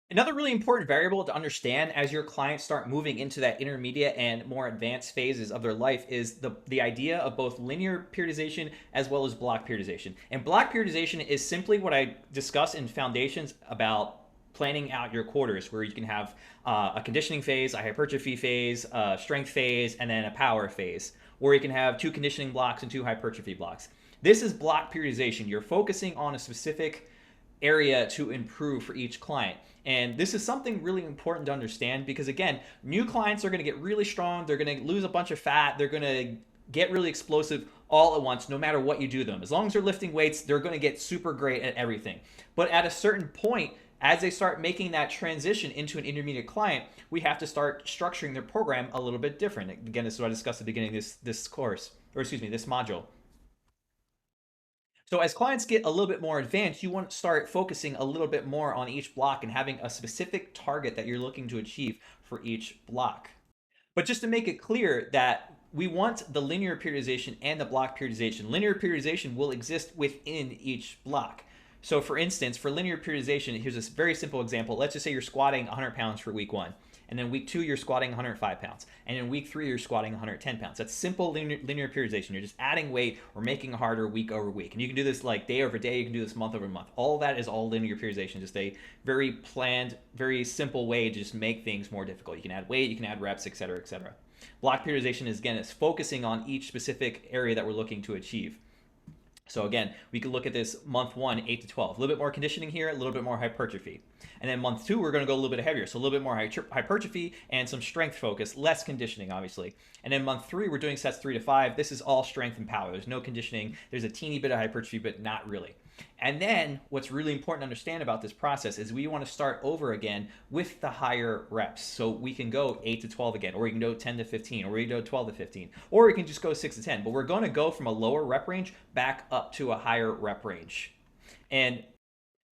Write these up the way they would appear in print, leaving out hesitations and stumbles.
Another really important variable to understand as your clients start moving into that intermediate and more advanced phases of their life is the idea of both linear periodization as well as block periodization. And block periodization is simply what I discuss in foundations about planning out your quarters, where you can have a conditioning phase, a hypertrophy phase, a strength phase, and then a power phase, or you can have two conditioning blocks and two hypertrophy blocks. This is block periodization. You're focusing on a specific area to improve for each client. And this is something really important to understand because, again, new clients are going to get really strong. They're going to lose a bunch of fat. They're going to get really explosive all at once, no matter what you do to them. As long as they're lifting weights, they're going to get super great at everything. But at a certain point, as they start making that transition into an intermediate client, we have to start structuring their program a little bit different. Again, this is what I discussed at the beginning of this course, or excuse me, this module. So as clients get a little bit more advanced, you want to start focusing a little bit more on each block and having a specific target that you're looking to achieve for each block. But just to make it clear that we want the linear periodization and the block periodization. Linear periodization will exist within each block. So for instance, for linear periodization, here's a very simple example. Let's just say you're squatting 100 pounds for week 1. And then week 2, you're squatting 105 pounds. And in week 3, you're squatting 110 pounds. That's simple linear periodization. You're just adding weight or making it harder week over week. And you can do this like day over day. You can do this month over month. All that is all linear periodization. Just a very planned, very simple way to just make things more difficult. You can add weight, you can add reps, et cetera, et cetera. Block periodization is, again, it's focusing on each specific area that we're looking to achieve. So again, we could look at this month 1, 8 to 12. A little bit more conditioning here, a little bit more hypertrophy. And then month 2, we're going to go a little bit heavier. So a little bit more hypertrophy and some strength focus, less conditioning, obviously. And then month 3, we're doing sets 3 to 5. This is all strength and power. There's no conditioning. There's a teeny bit of hypertrophy, but not really. And then what's really important to understand about this process is we want to start over again with the higher reps. So we can go 8 to 12 again, or we can go 10 to 15, or we can go 12 to 15, or we can just go 6 to 10. But we're going to go from a lower rep range back up to a higher rep range. And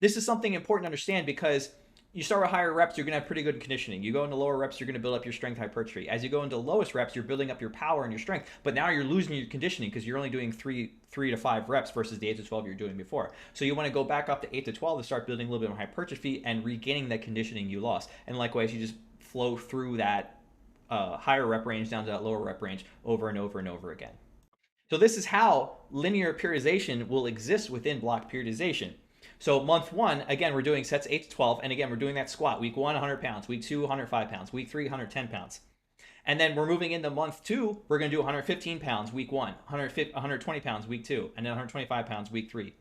this is something important to understand because you start with higher reps, you're going to have pretty good conditioning. You go into lower reps, you're going to build up your strength hypertrophy. As you go into lowest reps, you're building up your power and your strength. But now you're losing your conditioning because you're only doing three to 5 reps versus the 8 to 12 you're doing before. So you want to go back up to 8 to 12 to start building a little bit more hypertrophy and regaining that conditioning you lost. And likewise, you just flow through that higher rep range down to that lower rep range over and over and over again. So this is how linear periodization will exist within block periodization. So month 1, again, we're doing sets 8 to 12. And again, we're doing that squat. Week 1, 100 pounds. Week 2, 105 pounds. Week 3, 110 pounds. And then we're moving into month 2. We're going to do 115 pounds week 1, 120 pounds week 2, and then 125 pounds week 3.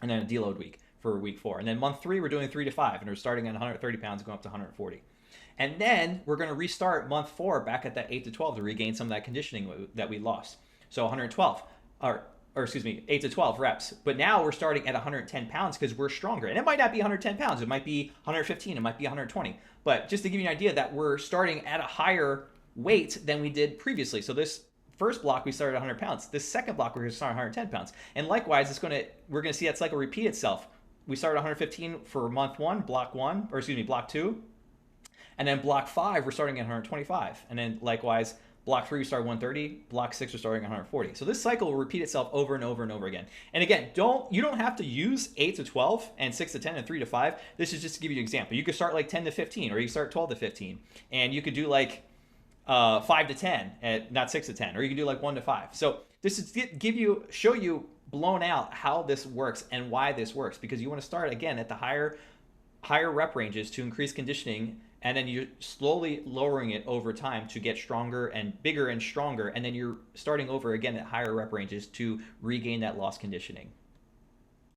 And then a deload week for week 4. And then month 3, we're doing 3 to 5. And we're starting at 130 pounds going up to 140. And then we're going to restart month 4 back at that 8 to 12 to regain some of that conditioning that we lost. So 112, or excuse me, 8 to 12 reps. But now we're starting at 110 pounds because we're stronger. And it might not be 110 pounds. It might be 115. It might be 120. But just to give you an idea that we're starting at a higher weight than we did previously. So this first block, we started at 100 pounds. This second block, we're going to start at 110 pounds. And likewise, we're going to see that cycle repeat itself. We started at 115 for month 1, block 1, or excuse me, block 2. And then block 5, we're starting at 125. And then likewise, block 3, we start at 130. Block 6, we're starting at 140. So this cycle will repeat itself over and over and over again. And again, you don't have to use 8 to 12 and 6 to 10 and 3 to 5. This is just to give you an example. You could start like 10 to 15, or you could start 12 to 15. And you could do like 5 to 10, not 6 to 10, or you can do like 1 to 5. So this is show you blown out how this works and why this works, because you want to start again at the higher rep ranges to increase conditioning, and then you're slowly lowering it over time to get stronger and bigger and stronger, and then you're starting over again at higher rep ranges to regain that lost conditioning.